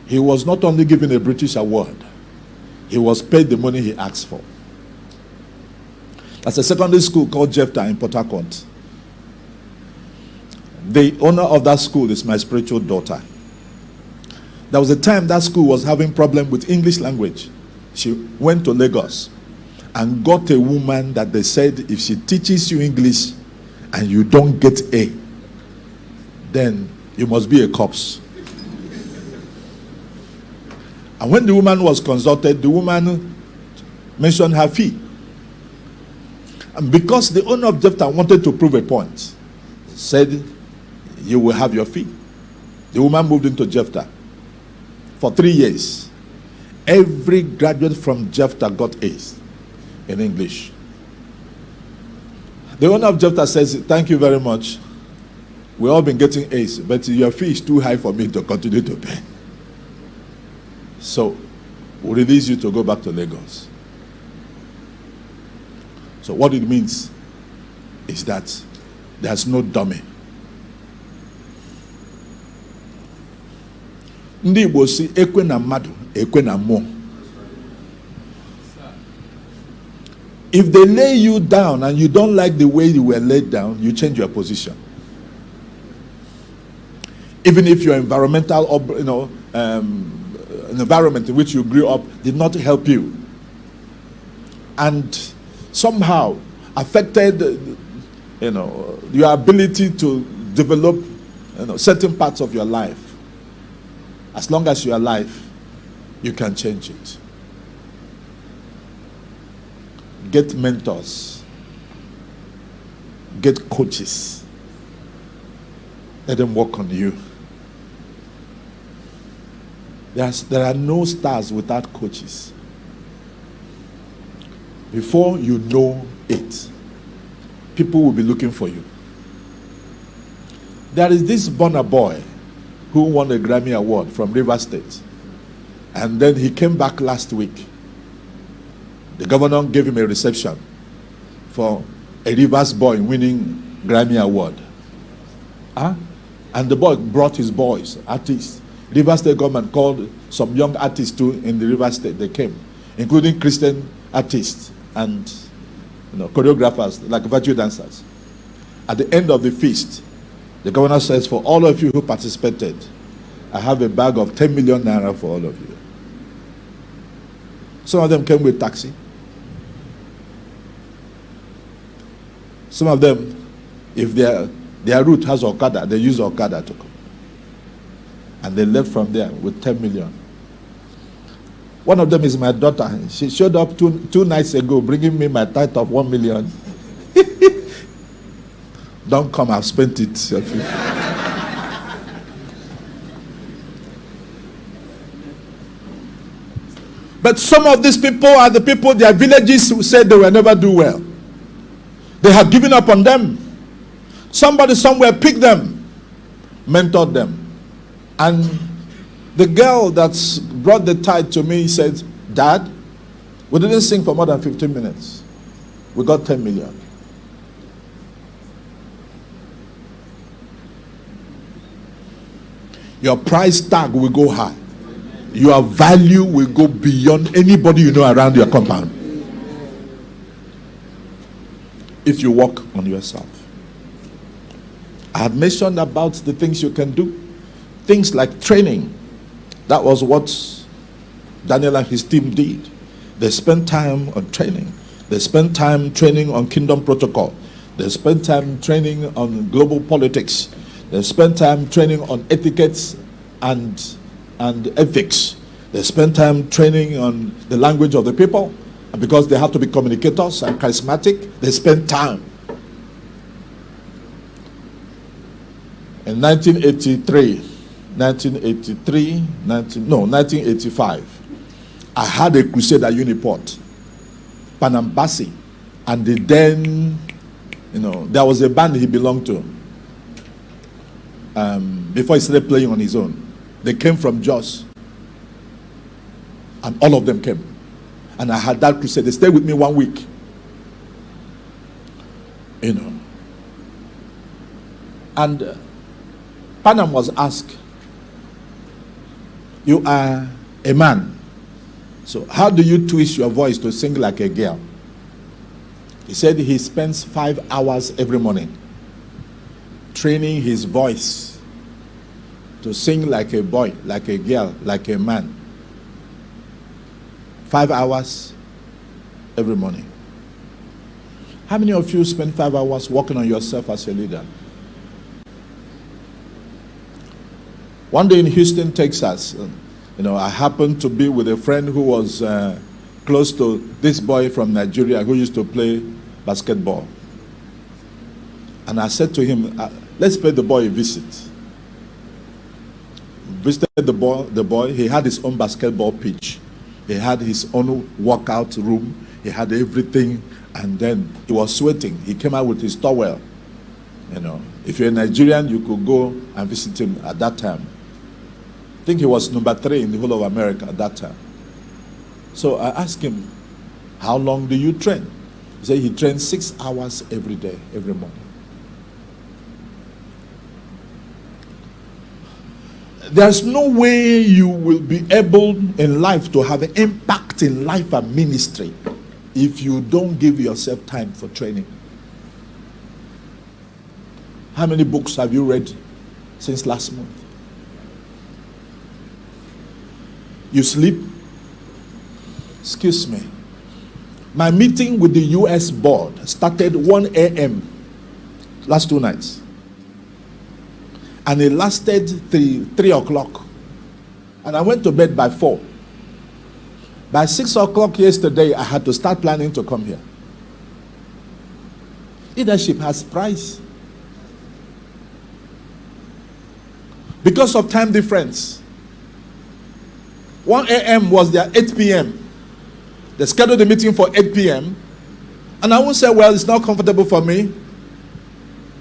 He was not only given a British award, he was paid the money he asked for. That's a secondary school called Jephthah in Port Harcourt. The owner of that school is my spiritual daughter. There was a time that school was having problem with English language. She went to Lagos and got a woman that they said, if she teaches you English and you don't get A, then you must be a corpse. And when the woman was consulted, the woman mentioned her fee. And because the owner of Jephthah wanted to prove a point, said, you will have your fee. The woman moved into Jephthah. For 3 years, every graduate from Jephthah got A's in English. The owner of Jephthah says, thank you very much. We've all been getting A's, but your fee is too high for me to continue to pay. So, we'll release you to go back to Lagos. So what it means is that there's no dummy. Ndị Igbo si ekwe na mmadụ, ekwe na mmụọ. If they lay you down and you don't like the way you were laid down, you change your position. Even if your environmental, environment in which you grew up did not help you, and somehow affected, your ability to develop, certain parts of your life. As long as you are alive, you can change it. Get mentors. Get coaches. Let them work on you. There are no stars without coaches. Before you know it, people will be looking for you. There is this Bonner boy who won a Grammy Award from River State. And then he came back last week. The governor gave him a reception for a Rivers boy winning Grammy Award. Huh? And the boy brought his boys, artists. Rivers State government called some young artists too in the Rivers State. They came, including Christian artists and choreographers like virtue dancers. At the end of the feast, the governor says, for all of you who participated, I have a bag of 10 million naira for all of you. Some of them came with taxi. Some of them, if their route has Okada, they use Okada to come. And they left from there with 10 million. One of them is my daughter. She showed up two nights ago bringing me my tithe of 1 million. Don't come, I've spent it. But some of these people are the people, their villages who said they will never do well. They have given up on them. Somebody somewhere picked them, mentored them. And the girl that brought the tithe to me said, Dad, we didn't sing for more than 15 minutes. We got 10 million. Your price tag will go high. Your value will go beyond anybody you know around your compound. If you work on yourself. I have mentioned about the things you can do. Things like training. That was what Daniel and his team did. They spent time on training. They spent time training on kingdom protocol. They spent time training on global politics. They spent time training on etiquettes and ethics. They spent time training on the language of the people. And because they have to be communicators and charismatic, they spent time. In 1985, I had a crusade at Uniport, Panambasi, and then, there was a band he belonged to. Before he started playing on his own, they came from Jos, and all of them came. And I had that crusade. They stayed with me 1 week. And Panam was asked, you are a man, so how do you twist your voice to sing like a girl? He said he spends 5 hours every morning training his voice to sing like a boy, like a girl, like a man. 5 hours every morning. How many of you spend 5 hours working on yourself as a leader? One day in Houston, Texas, I happened to be with a friend who was close to this boy from Nigeria who used to play basketball. And I said to him, let's pay the boy a visit. Visited the boy. He had his own basketball pitch. He had his own workout room. He had everything. And then he was sweating. He came out with his towel. If you're a Nigerian, you could go and visit him at that time. I think he was number 3 in the whole of America at that time. So I asked him, how long do you train? He said he trains 6 hours every day, every morning. There's no way you will be able in life to have an impact in life and ministry if you don't give yourself time for training. How many books have you read since last month? You sleep? Excuse me. My meeting with the US board started 1 a.m. last 2 nights. And it lasted 3 o'clock. And I went to bed by 4. By 6 o'clock yesterday, I had to start planning to come here. Leadership has price. Because of time difference. 1 a.m. was their 8 p.m. They scheduled the meeting for 8 p.m. And I won't say, well, it's not comfortable for me.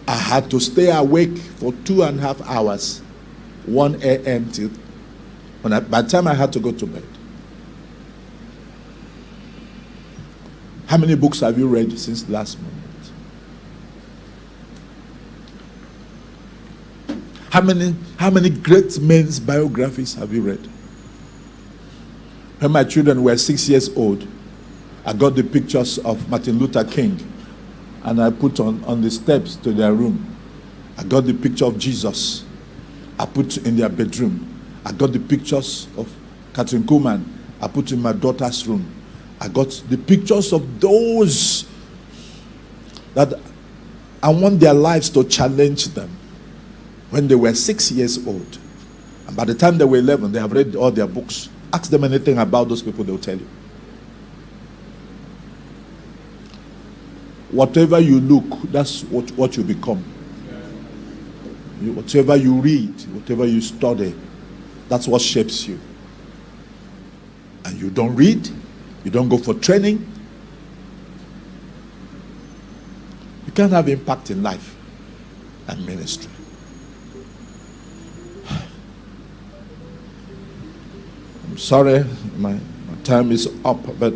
I had to stay awake for 2.5 hours, 1 a.m. till by the time I had to go to bed. How many books have you read since last month? How many great men's biographies have you read? When my children were 6 years old, I got the pictures of Martin Luther King and I put on the steps to their room. I got the picture of Jesus. I put in their bedroom. I got the pictures of Catherine Kuhlman. I put in my daughter's room. I got the pictures of those that I want their lives to challenge them when they were 6 years old. And by the time they were 11, they have read all their books. Ask them anything about those people, they'll tell you. Whatever you look, that's what you become. Whatever you read, whatever you study, that's what shapes you. And you don't read, you don't go for training, you can't have impact in life and ministry. I'm sorry, my time is up, but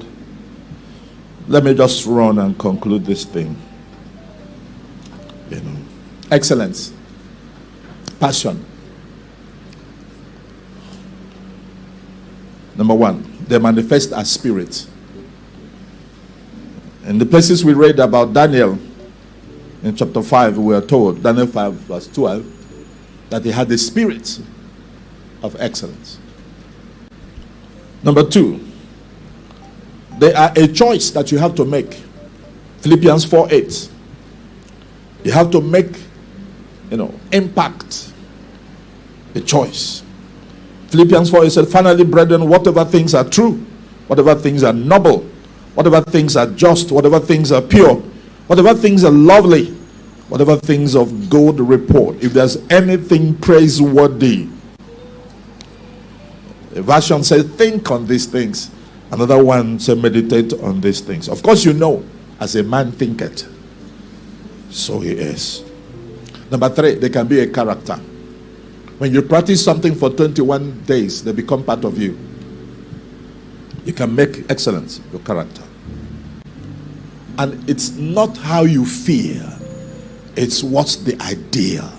let me just run and conclude this thing. Excellence, passion. Number one, they manifest as spirit. In the places we read about Daniel, in chapter 5, we are told, Daniel 5 verse 12, that he had the spirit of excellence. Number two, they are a choice that you have to make. Philippians 4:8. You have to make, impact. A choice. Philippians 4, it said, finally, brethren, whatever things are true, whatever things are noble, whatever things are just, whatever things are pure, whatever things are lovely, whatever things of good report, if there's anything praiseworthy. A version says, think on these things. Another one says, meditate on these things. Of course, as a man thinketh, so he is. Number three, they can be a character. When you practice something for 21 days, they become part of you. You can make excellence your character. And it's not how you feel, it's what's the ideal.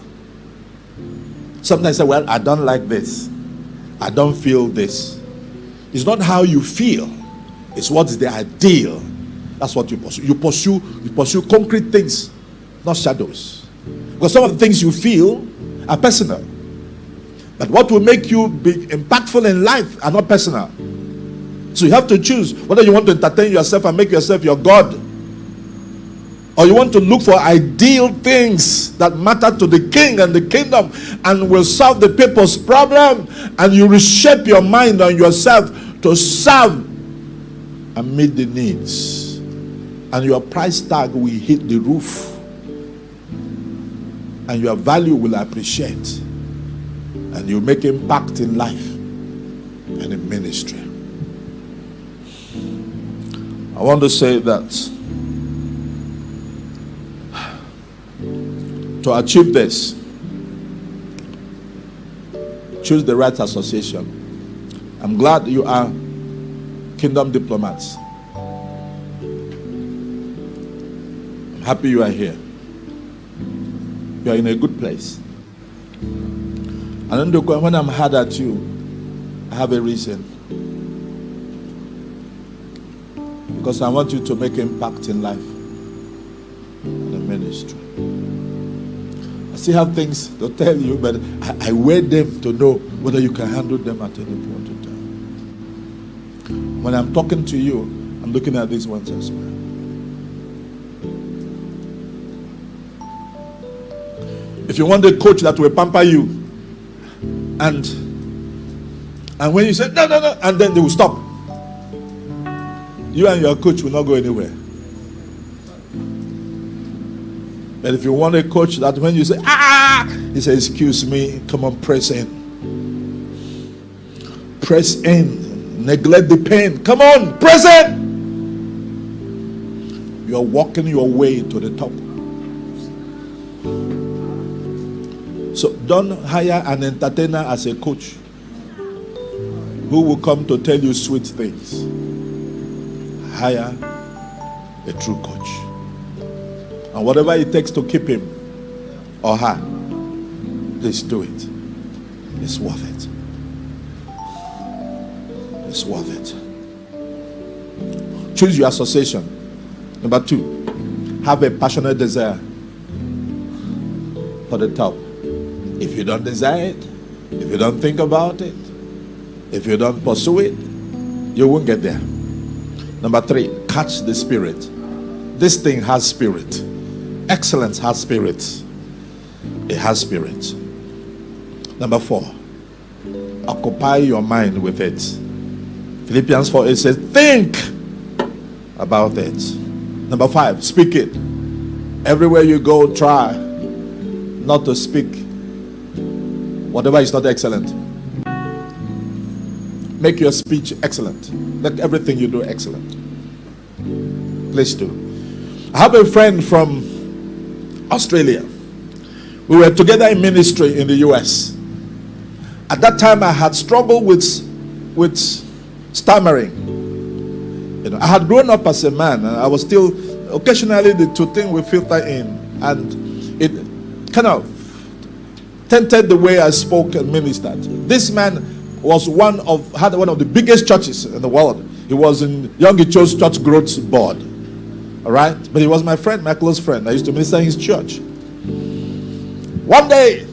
Sometimes I say, well, I don't like this. I don't feel this. It's not how you feel, it's what's the ideal. That's what you pursue. You pursue concrete things, not shadows. Because some of the things you feel are personal. But what will make you be impactful in life are not personal. So you have to choose whether you want to entertain yourself and make yourself your God, or you want to look for ideal things that matter to the king and the kingdom and will solve the people's problem, and you reshape your mind on yourself to serve and meet the needs, and your price tag will hit the roof and your value will appreciate, and you make impact in life and in ministry. I want to say that to achieve this, choose the right association. I'm glad you are kingdom diplomats. I'm happy you are here. You are in a good place. And when I'm hard at you, I have a reason. Because I want you to make impact in life and in ministry. I still have things to tell you, but I weigh them to know whether you can handle them at any point in time. When I'm talking to you, I'm looking at these ones as well. If you want a coach that will pamper you, and when you say no, and then they will stop, you and your coach will not go anywhere. But if you want a coach that when you say he says, excuse me, come on, press in, neglect the pain, come on, press in. You're walking your way to the top. So don't hire an entertainer as a coach who will come to tell you sweet things. Hire a true coach. And whatever it takes to keep him or her, Please do it. It's worth it. It's worth it. Choose your association. Number 2, have a passionate desire for the top. If you don't desire it, if you don't think about it, if you don't pursue it, you won't get there. Number 3, catch the spirit. This thing has spirit. Excellence has spirit. It has spirit. Number 4, occupy your mind with it. Philippians 4:8 says, think about it. Number 5, speak it. Everywhere you go, try not to speak whatever is not excellent. Make your speech excellent. Make everything you do excellent. Please do. I have a friend from Australia. We were together in ministry in the US. At that time, I had struggled with stammering. I had grown up as a man, and I was still occasionally the two things will filter in, and it kind of tainted the way I spoke and ministered. This man had one of the biggest churches in the world. He was in Young Icho's church growth board. All right, but he was my friend, my close friend. I used to minister in his church. One day,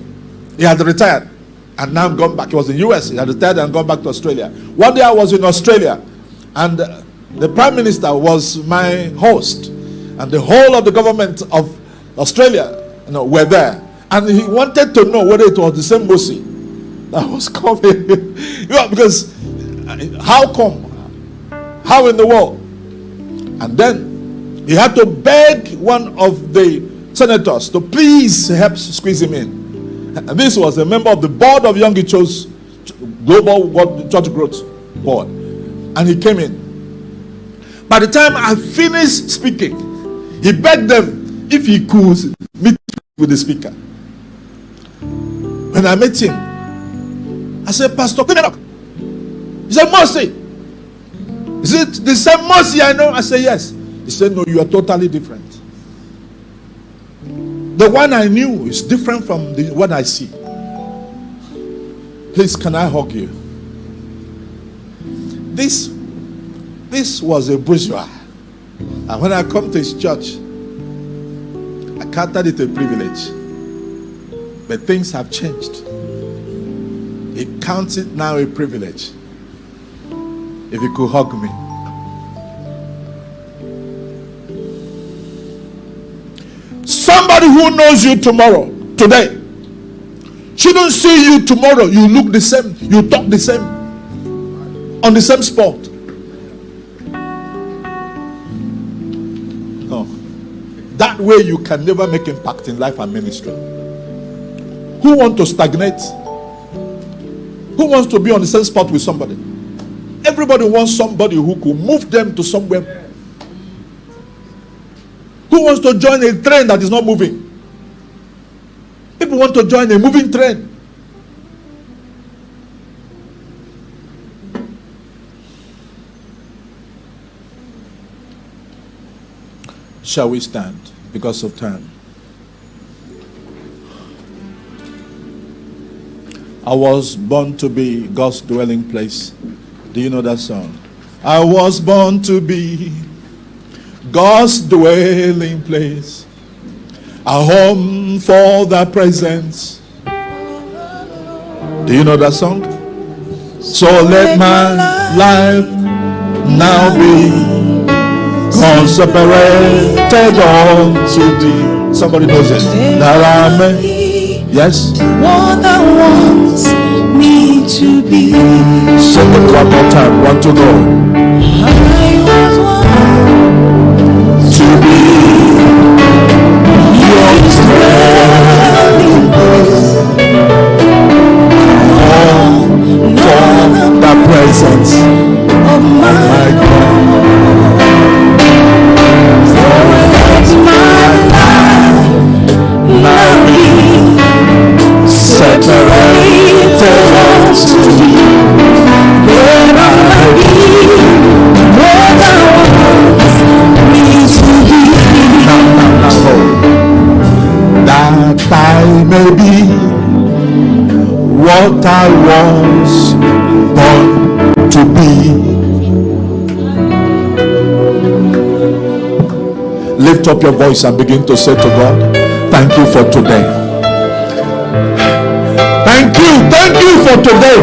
he had retired and now gone back. He was in the US. He had retired and gone back to Australia. One day I was in Australia, and the Prime Minister was my host, and the whole of the government of Australia, were there. And he wanted to know whether it was the same Mosy that was coming. Because how come? How in the world? And then he had to beg one of the senators to please help squeeze him in. And this was a member of the board of Young Icho's Global Church Growth Board. And he came in. By the time I finished speaking, he begged them if he could meet with the speaker. When I met him, I said, Pastor, clean it up. He said, Mosy. Is it the same Mosy I know? I said, yes. He said, no, you are totally different. The one I knew is different from the one I see. Please, can I hug you? This was a bourgeois. And when I come to his church, I counted it a privilege. But things have changed. He counts it now a privilege. If he could hug me. Somebody who knows you tomorrow, today, shouldn't see you tomorrow. You look the same, you talk the same, on the same spot. No. That way you can never make impact in life and ministry. Who wants to stagnate? Who wants to be on the same spot with somebody? Everybody wants somebody who could move them to somewhere. Who wants to join a train that is not moving? People want to join a moving train. Shall we stand because of time? I was born to be God's dwelling place. Do you know that song? I was born to be God's dwelling place, a home for the presence. Do you know that song? So let my life now be consecrated unto thee. Somebody knows it. That I may, yes. One that wants me to be. Sing it one more time. 1, 2, go. I was one To be your dwelling place, home for the presence of my God. So let my life now be Separated unto thee, where I might be more than wants me to be. what I was born to be. Lift up your voice and begin to say to God, thank you for today. Thank you for today.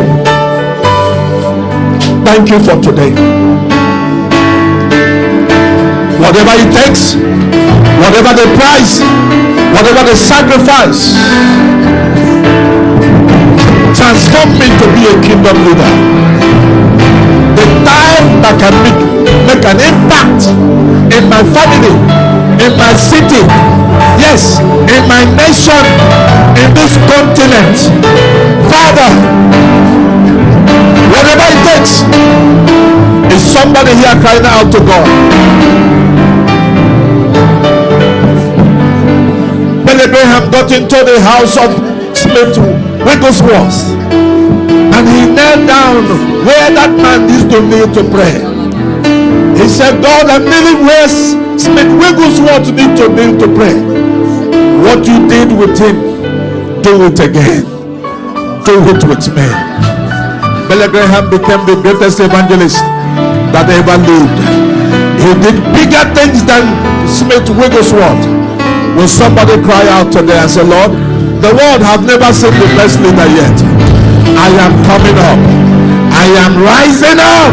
Thank you for today. Whatever it takes, whatever the price, whatever the sacrifice, transform me to be a kingdom leader. The time that can make an impact in my family, in my city, yes, in my nation, in this continent. Father, whatever it takes. Is somebody here crying out to God? Billy Graham got into the house of Smith Wigglesworth, and he knelt down where that man used to kneel to pray. He said, God, I'm kneeling where Smith Wigglesworth need to kneel to pray. What you did with him, do it again. Do it with me. Billy Graham became the greatest evangelist that ever lived. He did bigger things than Smith Wigglesworth. Will somebody cry out today and say, Lord, the world have never seen the best leader yet. I am coming up. I am rising up.